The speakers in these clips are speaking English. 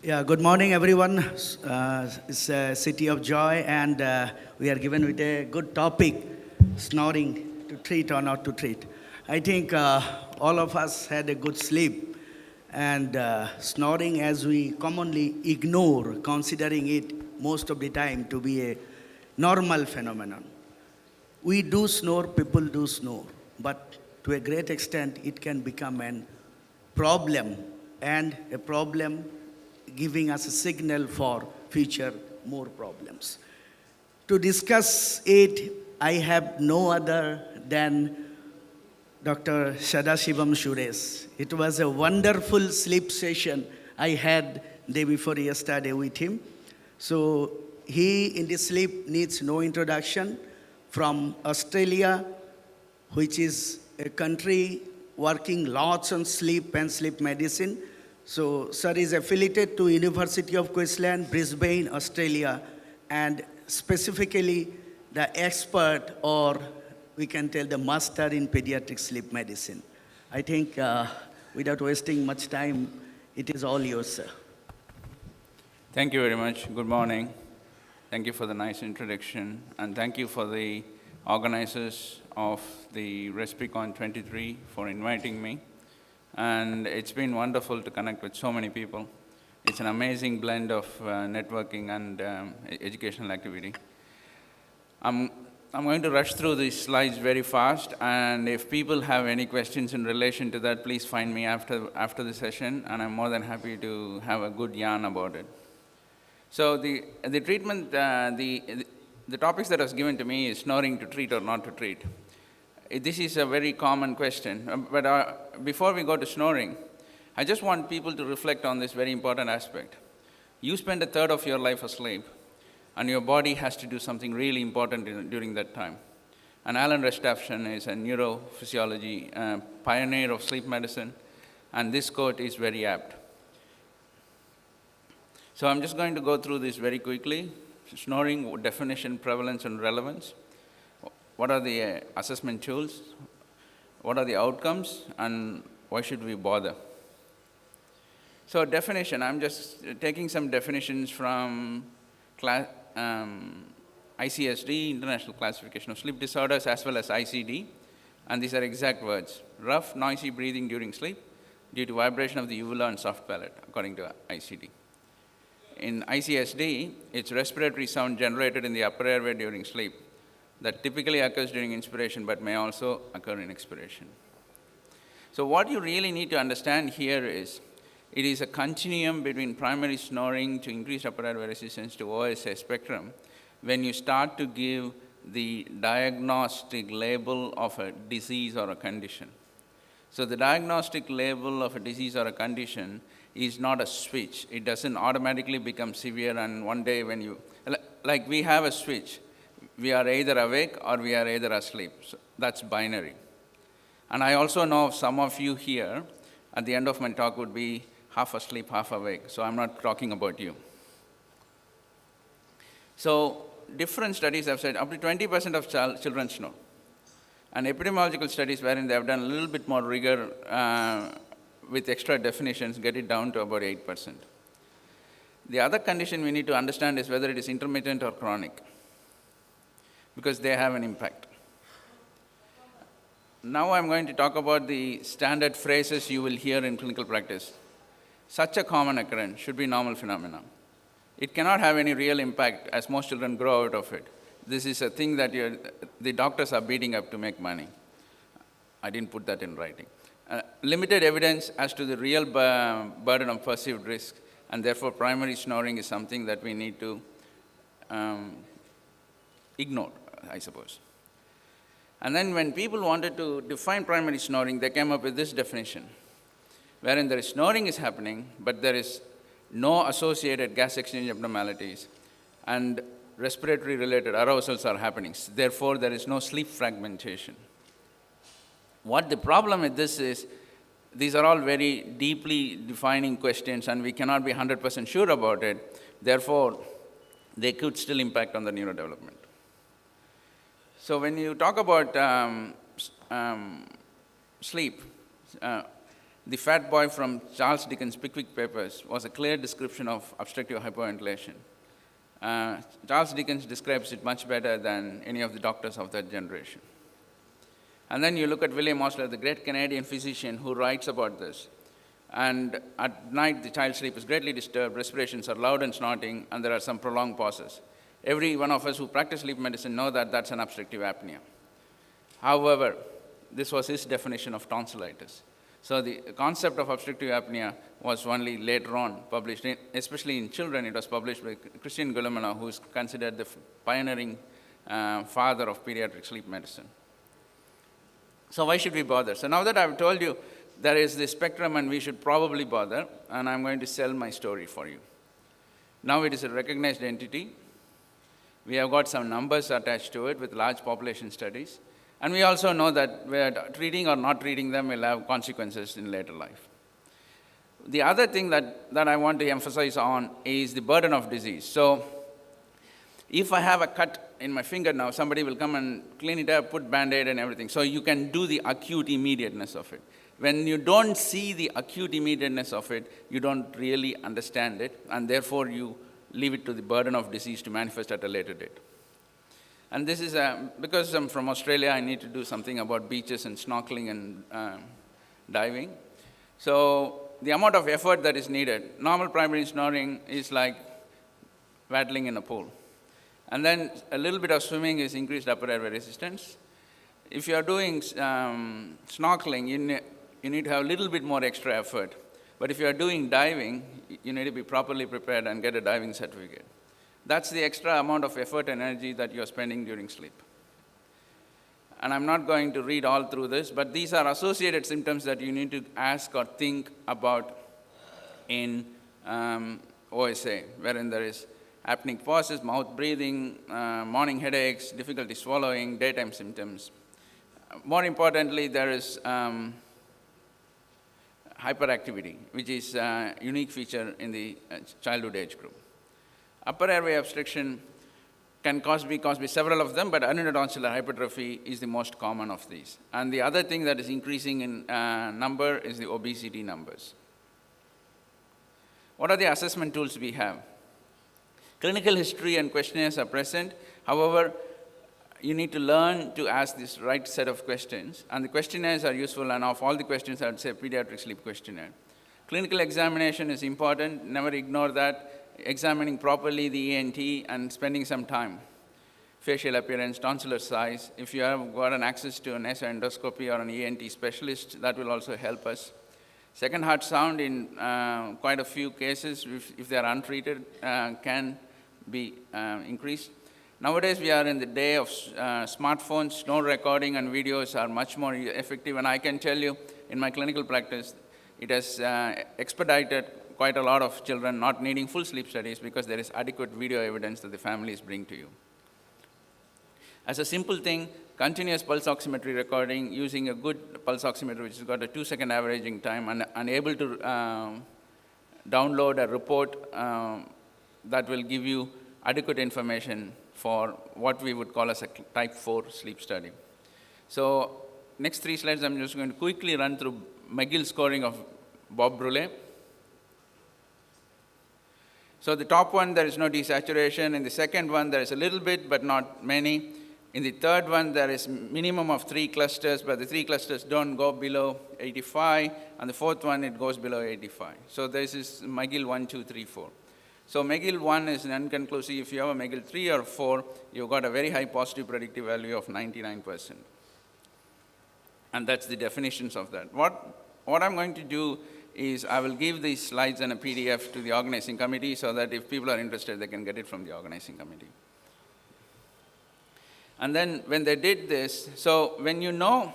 Yeah, good morning, everyone. It's a city of joy, and we are given with a good topic: snoring, to treat or not to treat. I think all of us had a good sleep, and snoring, as we commonly ignore, considering it most of the time to be a normal phenomenon. We do snore, people do snore, but to a great extent, it can become an problem, and a problem giving us a signal for future more problems. To discuss it, I have no other than Dr. Sadashiva Shuras. It was a wonderful sleep session I had day before yesterday with him. So he in the sleep needs no introduction, from Australia, which is a country working lots on sleep and sleep medicine. So sir is affiliated to University of Queensland, Brisbane, Australia, and specifically the expert, or we can tell the master in pediatric sleep medicine. I think without wasting much time, it is all yours, sir. Thank you very much. Good morning. Thank you for the nice introduction, and thank you for the organizers of the RespirCon 23 for inviting me. And it's been wonderful to connect with so many people. It's an amazing blend of networking and educational activity. I'm going to rush through these slides very fast, and if people have any questions in relation to that, please find me after the session, and I'm more than happy to have a good yarn about it. So the treatment, the topics that was given to me is snoring, to treat or not to treat. This is a very common question, but before we go to snoring, I just want people to reflect on this very important aspect. You spend a third of your life asleep, and your body has to do something really important during that time. And Alan Restaption is a neurophysiology pioneer of sleep medicine, and this quote is very apt. So I'm just going to go through this very quickly. Snoring, definition, prevalence, and relevance. What are the assessment tools? What are the outcomes? And why should we bother? So definition, I'm just taking some definitions from ICSD, International Classification of Sleep Disorders, as well as ICD. And these are exact words: rough, noisy breathing during sleep due to vibration of the uvula and soft palate, according to ICD. In ICSD, it's respiratory sound generated in the upper airway during sleep that typically occurs during inspiration but may also occur in expiration. So what you really need to understand here is, it is a continuum between primary snoring to increased upper airway resistance to OSA spectrum when you start to give the diagnostic label of a disease or a condition. So the diagnostic label of a disease or a condition is not a switch. It doesn't automatically become severe, and one day when you, like we have a switch, we are either awake or we are either asleep. So that's binary. And I also know some of you here, at the end of my talk, would be half asleep, half awake. So I'm not talking about you. So different studies have said up to 20% of children snore. And epidemiological studies wherein they have done a little bit more rigor with extra definitions get it down to about 8%. The other condition we need to understand is whether it is intermittent or chronic, because they have an impact. Now I'm going to talk about the standard phrases you will hear in clinical practice. Such a common occurrence should be normal phenomenon. It cannot have any real impact as most children grow out of it. This is a thing that the doctors are beating up to make money. I didn't put that in writing. Limited evidence as to the real burden of perceived risk, and therefore primary snoring is something that we need to ignore, I suppose. And then when people wanted to define primary snoring, they came up with this definition, wherein there is snoring is happening, but there is no associated gas exchange abnormalities, and respiratory-related arousals are happening. Therefore, there is no sleep fragmentation. What the problem with this is, these are all very deeply defining questions, and we cannot be 100% sure about it. Therefore, they could still impact on the neurodevelopment. So when you talk about sleep, The fat boy from Charles Dickens' Pickwick Papers was a clear description of obstructive hyperventilation. Charles Dickens describes it much better than any of the doctors of that generation. And then you look at William Osler, the great Canadian physician who writes about this. And at night, the child's sleep is greatly disturbed, respirations are loud and snorting, and there are some prolonged pauses. Every one of us who practice sleep medicine know that that's an obstructive apnea. However, this was his definition of tonsillitis. So the concept of obstructive apnea was only later on published, especially in children. It was published by Christian Guilleminault, who is considered the pioneering father of pediatric sleep medicine. So why should we bother? So now that I've told you there is this spectrum and we should probably bother, and I'm going to sell my story for you. Now it is a recognized entity. We have got some numbers attached to it with large population studies. And we also know that whether treating or not treating them will have consequences in later life. The other thing that I want to emphasize on is the burden of disease. So if I have a cut in my finger now, somebody will come and clean it up, put Band-Aid and everything. So you can do the acute immediateness of it. When you don't see the acute immediateness of it, you don't really understand it, and therefore you leave it to the burden of disease to manifest at a later date. And this is, because I'm from Australia, I need to do something about beaches and snorkeling and diving. So the amount of effort that is needed, normal primary snoring is like paddling in a pool. And then a little bit of swimming is increased upper airway resistance. If you are doing snorkeling, you need to have a little bit more extra effort. But if you are doing diving, you need to be properly prepared and get a diving certificate. That's the extra amount of effort and energy that you are spending during sleep. And I'm not going to read all through this, but these are associated symptoms that you need to ask or think about in OSA, wherein there is apneic pauses, mouth breathing, morning headaches, difficulty swallowing, daytime symptoms. More importantly, there is hyperactivity, which is a unique feature in the childhood age group. Upper airway obstruction can be caused by several of them, but adenotonsillar hypertrophy is the most common of these. And the other thing that is increasing in number is the obesity numbers. What are the assessment tools we have? Clinical history and questionnaires are present. However, you need to learn to ask this right set of questions, and the questionnaires are useful, and of all the questions, I would say pediatric sleep questionnaire. Clinical examination is important. Never ignore that. Examining properly the ENT and spending some time. Facial appearance, tonsillar size. If you have got an access to an endoscopy or an ENT specialist, that will also help us. Second heart sound in quite a few cases, if they are untreated, can be increased. Nowadays, we are in the day of smartphones. Snore recording and videos are much more effective, and I can tell you, in my clinical practice, it has expedited quite a lot of children not needing full sleep studies because there is adequate video evidence that the families bring to you. As a simple thing, continuous pulse oximetry recording using a good pulse oximeter which has got a 2-second averaging time and able to download a report that will give you adequate information for what we would call as a type 4 sleep study. So next 3 slides, I'm just going to quickly run through McGill scoring of Bob Brule. So the top one, there is no desaturation. In the second one, there is a little bit, but not many. In the third one, there is minimum of 3 clusters, but the 3 clusters don't go below 85. And the fourth one, it goes below 85. So this is McGill 1, 2, 3, 4. So McGill 1 is unconclusive. If you have a McGill 3 or 4, you've got a very high positive predictive value of 99%. And that's the definitions of that. What I'm going to do is I will give these slides and a PDF to the organizing committee so that if people are interested, they can get it from the organizing committee. And then when they did this, so when you know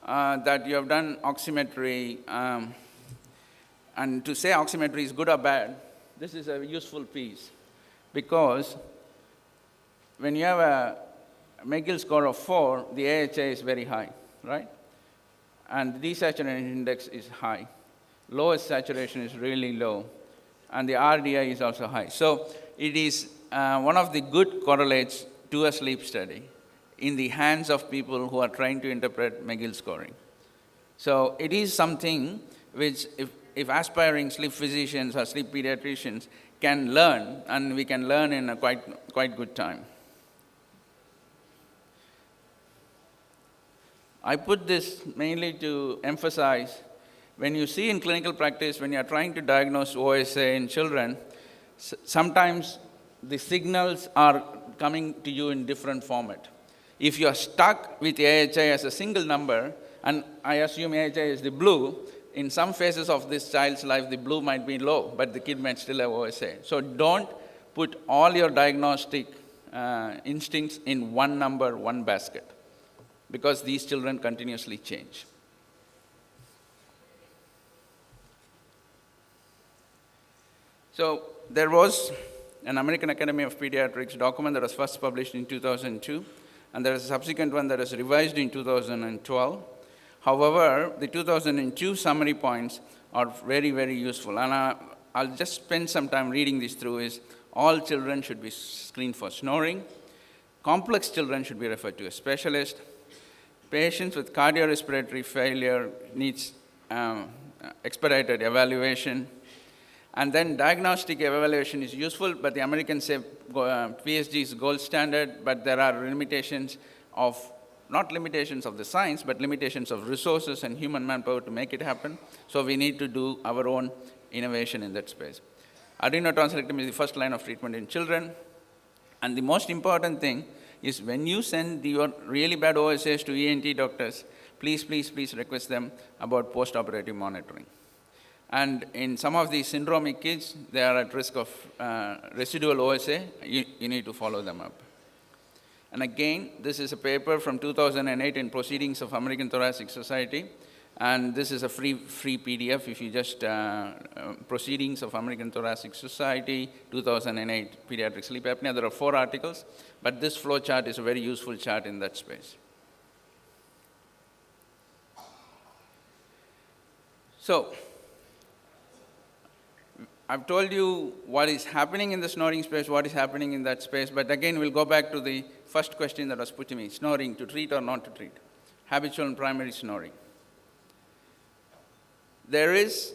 that you have done oximetry, and to say oximetry is good or bad, this is a useful piece, because when you have a McGill score of 4, the AHA is very high, right? And the desaturation index is high. Lowest saturation is really low, and the RDI is also high. So it is one of the good correlates to a sleep study in the hands of people who are trying to interpret McGill scoring. So it is something which if aspiring sleep physicians or sleep pediatricians can learn, and we can learn in a quite good time. I put this mainly to emphasize, when you see in clinical practice, when you are trying to diagnose OSA in children, sometimes the signals are coming to you in different format. If you are stuck with AHI as a single number, and I assume AHI is the blue, in some phases of this child's life, the blue might be low, but the kid might still have OSA. So don't put all your diagnostic instincts in one number, one basket, because these children continuously change. So there was an American Academy of Pediatrics document that was first published in 2002, and there is a subsequent one that was revised in 2012. However, the 2002 summary points are very, very useful, and I'll just spend some time reading this through. Is all children should be screened for snoring. Complex children should be referred to a specialist. Patients with cardiorespiratory failure needs expedited evaluation. And then diagnostic evaluation is useful, but the Americans say PSG is gold standard, but there are limitations of, not limitations of the science, but limitations of resources and human manpower to make it happen. So we need to do our own innovation in that space. Adenotonsillectomy is the first line of treatment in children. And the most important thing is when you send your really bad OSAs to ENT doctors, please, please, please request them about post-operative monitoring. And in some of these syndromic kids, they are at risk of residual OSA. You need to follow them up. And again, this is a paper from 2008 in Proceedings of American Thoracic Society. And this is a free PDF. If you just Proceedings of American Thoracic Society, 2008, Pediatric Sleep Apnea. There are 4 articles, but this flow chart is a very useful chart in that space. So, I've told you what is happening in the snoring space, what is happening in that space, but again, we'll go back to the first question that was put to me, snoring, to treat or not to treat, habitual and primary snoring. There is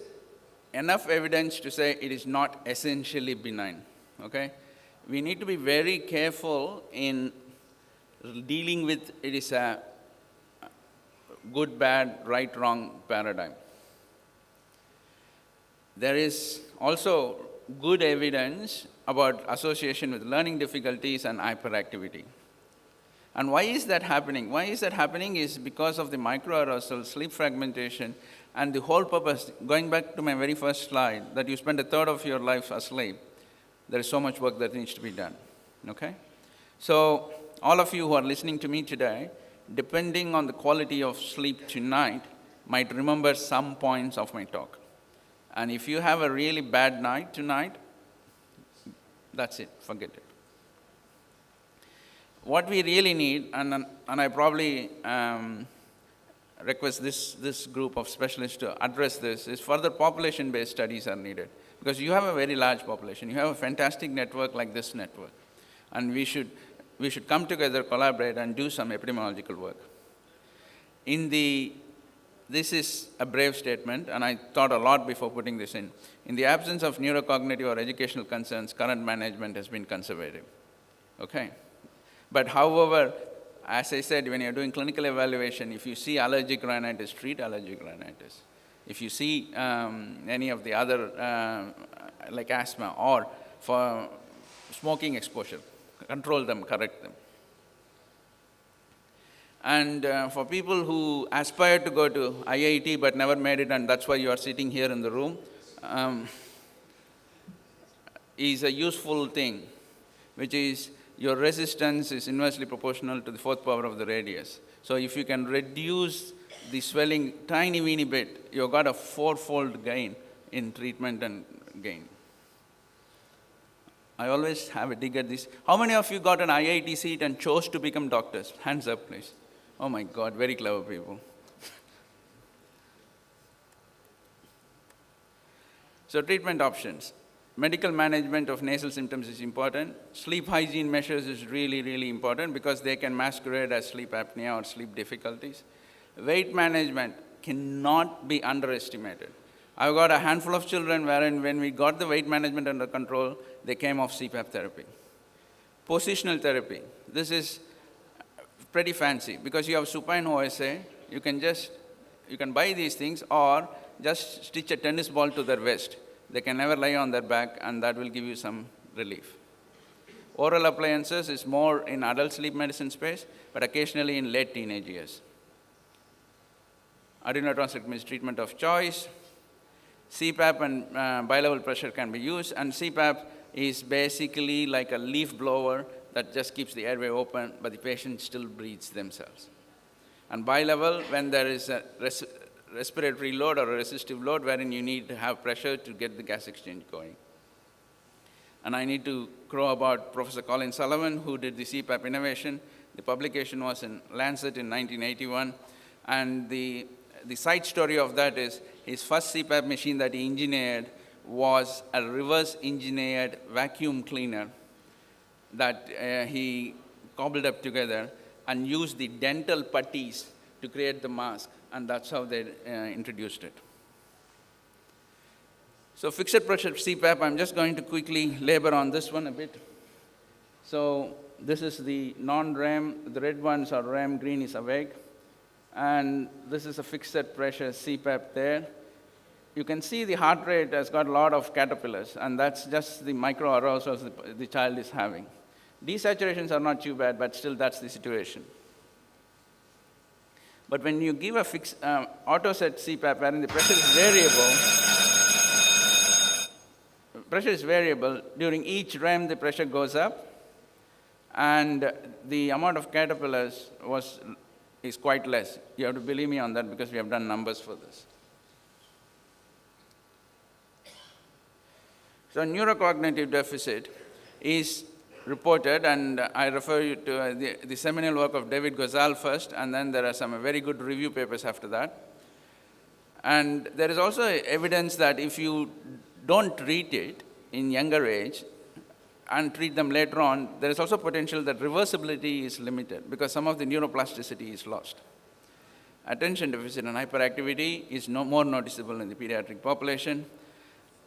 enough evidence to say it is not essentially benign, okay? We need to be very careful in dealing with it is a good, bad, right, wrong paradigm. There is also good evidence about association with learning difficulties and hyperactivity. And why is that happening? Why is that happening is because of the microarousal, sleep fragmentation, and the whole purpose, going back to my very first slide, that you spend a third of your life asleep, there is so much work that needs to be done, okay? So all of you who are listening to me today, depending on the quality of sleep tonight, might remember some points of my talk. And if you have a really bad night tonight, that's it, forget it. What we really need, and I probably request this group of specialists to address this, is further population-based studies are needed. Because you have a very large population, you have a fantastic network like this network. And we should come together, collaborate, and do some epidemiological work. This is a brave statement, and I thought a lot before putting this in. In the absence of neurocognitive or educational concerns, current management has been conservative, okay? But however, as I said, when you're doing clinical evaluation, if you see allergic rhinitis, treat allergic rhinitis. If you see any of the other, like asthma, or for smoking exposure, control them, correct them. And for people who aspire to go to IIT but never made it, and that's why you are sitting here in the room, is a useful thing, which is your resistance is inversely proportional to the 4th power of the radius. So if you can reduce the swelling tiny weeny bit, you've got a 4-fold gain in treatment and gain. I always have a dig at this. How many of you got an IIT seat and chose to become doctors? Hands up, please. Oh my God, very clever people. So treatment options. Medical management of nasal symptoms is important. Sleep hygiene measures is really, really important because they can masquerade as sleep apnea or sleep difficulties. Weight management. cannot be underestimated. I've got a handful of children wherein when we got the weight management under control, they came off CPAP therapy. Positional therapy. This is pretty fancy because you have supine OSA. You can buy these things or just stitch a tennis ball to their waist. They can never lie on their back, and that will give you some relief. Oral appliances is more in adult sleep medicine space, but occasionally in late teenage years. Adenotoxicity is treatment of choice. CPAP and bilevel pressure can be used, and CPAP is basically like a leaf blower that just keeps the airway open, but the patient still breathes themselves. And bilevel, when there is a respiratory load or a resistive load wherein you need to have pressure to get the gas exchange going. And I need to crow about Professor Colin Sullivan, who did the CPAP innovation. The publication was in Lancet in 1981, and the side story of that is his first CPAP machine that he engineered was a reverse-engineered vacuum cleaner that he cobbled up together and used the dental putties to create the mask, and that's how they introduced it. So fixed pressure CPAP, I'm just going to quickly labor on this one a bit. So this is the non-REM, the red ones are REM, green is awake. And this is a fixed pressure CPAP there. You can see the heart rate has got a lot of caterpillars, and that's just the micro-arousals the child is having. Desaturations are not too bad, but still that's the situation. But when you give a fixed auto-set CPAP, wherein the pressure is variable, during each REM the pressure goes up, and the amount of caterpillars is quite less. You have to believe me on that because we have done numbers for this. So neurocognitive deficit is reported, and I refer you to the seminal work of David Gozal first, and then there are some very good review papers after that. And there is also evidence that if you don't treat it in younger age and treat them later on, there is also potential that reversibility is limited because some of the neuroplasticity is lost. Attention deficit and hyperactivity is more noticeable in the pediatric population.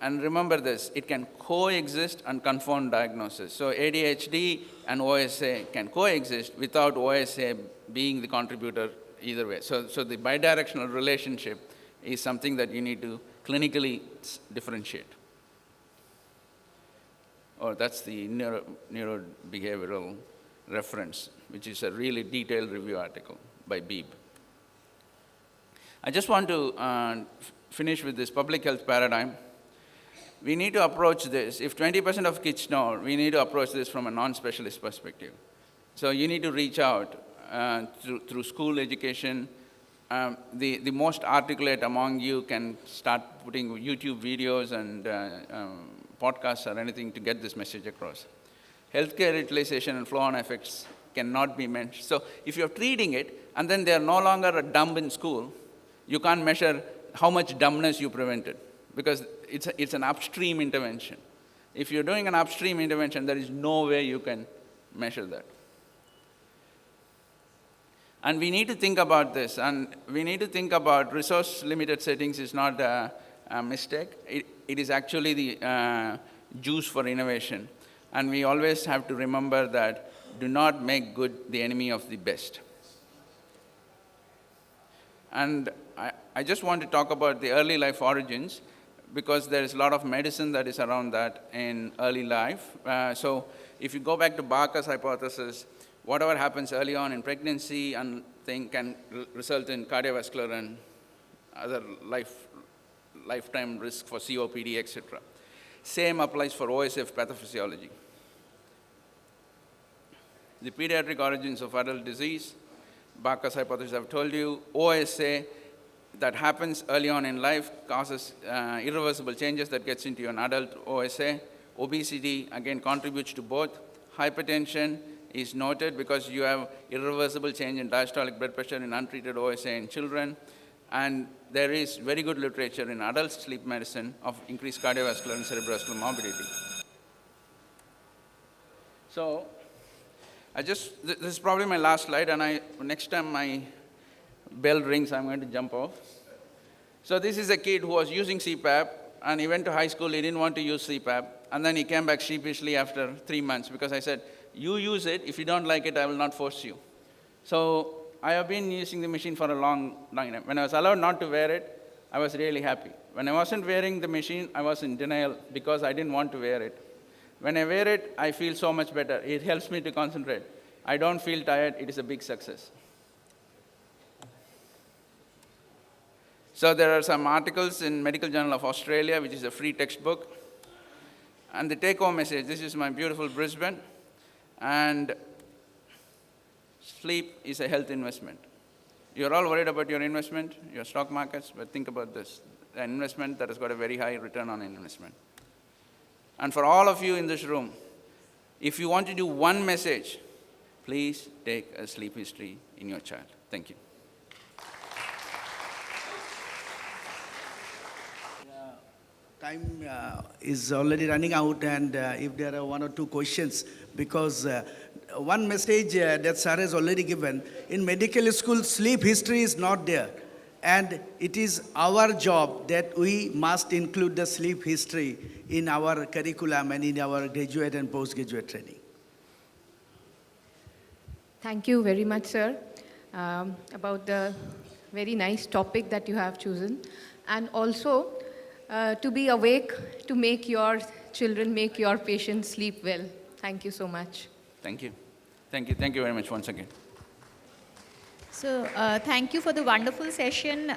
And remember this, it can coexist and confound diagnosis. So ADHD and OSA can coexist without OSA being the contributor either way. So the bidirectional relationship is something that you need to clinically differentiate. Or that's the neurobehavioral reference, which is a really detailed review article by Beebe. I just want to finish with this public health paradigm. We need to approach this. If 20% of kids snore, we need to approach this from a non-specialist perspective. So you need to reach out through school education. The most articulate among you can start putting YouTube videos and podcasts or anything to get this message across. Healthcare utilization and flow-on effects cannot be mentioned. So if you're treating it and then they're no longer dumb in school, you can't measure how much dumbness you prevented because it's an upstream intervention. If you're doing an upstream intervention, there is no way you can measure that. And we need to think about this, and we need to think about resource-limited settings is not a mistake. It is actually the juice for innovation. And we always have to remember that do not make good the enemy of the best. And I just want to talk about the early life origins because there is a lot of medicine that is around that in early life. So if you go back to Barker's hypothesis, whatever happens early on in pregnancy and can result in cardiovascular and other lifetime risk for COPD, etc. Same applies for OSF pathophysiology. The pediatric origins of adult disease, Barker's hypothesis I've told you, OSA that happens early on in life causes irreversible changes that gets into an adult OSA. Obesity, again, contributes to both. Hypertension is noted because you have irreversible change in diastolic blood pressure in untreated OSA in children. And there is very good literature in adult sleep medicine of increased cardiovascular and cerebrovascular morbidity. So, this is probably my last slide, and next time my bell rings, I'm going to jump off. So this is a kid who was using CPAP, and he went to high school, he didn't want to use CPAP, and then he came back sheepishly after 3 months because I said, you use it, if you don't like it, I will not force you. So I have been using the machine for a long time. When I was allowed not to wear it, I was really happy. When I wasn't wearing the machine, I was in denial because I didn't want to wear it. When I wear it, I feel so much better. It helps me to concentrate. I don't feel tired. It is a big success. So there are some articles in Medical Journal of Australia, which is a free textbook. And the take-home message, this is my beautiful Brisbane. And sleep is a health investment. You're all worried about your investment, your stock markets, but think about this, an investment that has got a very high return on investment. And for all of you in this room, if you want to do one message, please take a sleep history in your child. Thank you. Time is already running out, and if there are one or two questions, because one message that sir has already given, in medical school, sleep history is not there. And it is our job that we must include the sleep history in our curriculum and in our graduate and postgraduate training. Thank you very much, sir, about the very nice topic that you have chosen. And also, to be awake, to make your children, make your patients sleep well. Thank you so much. Thank you. Thank you. Thank you very much once again. So, thank you for the wonderful session.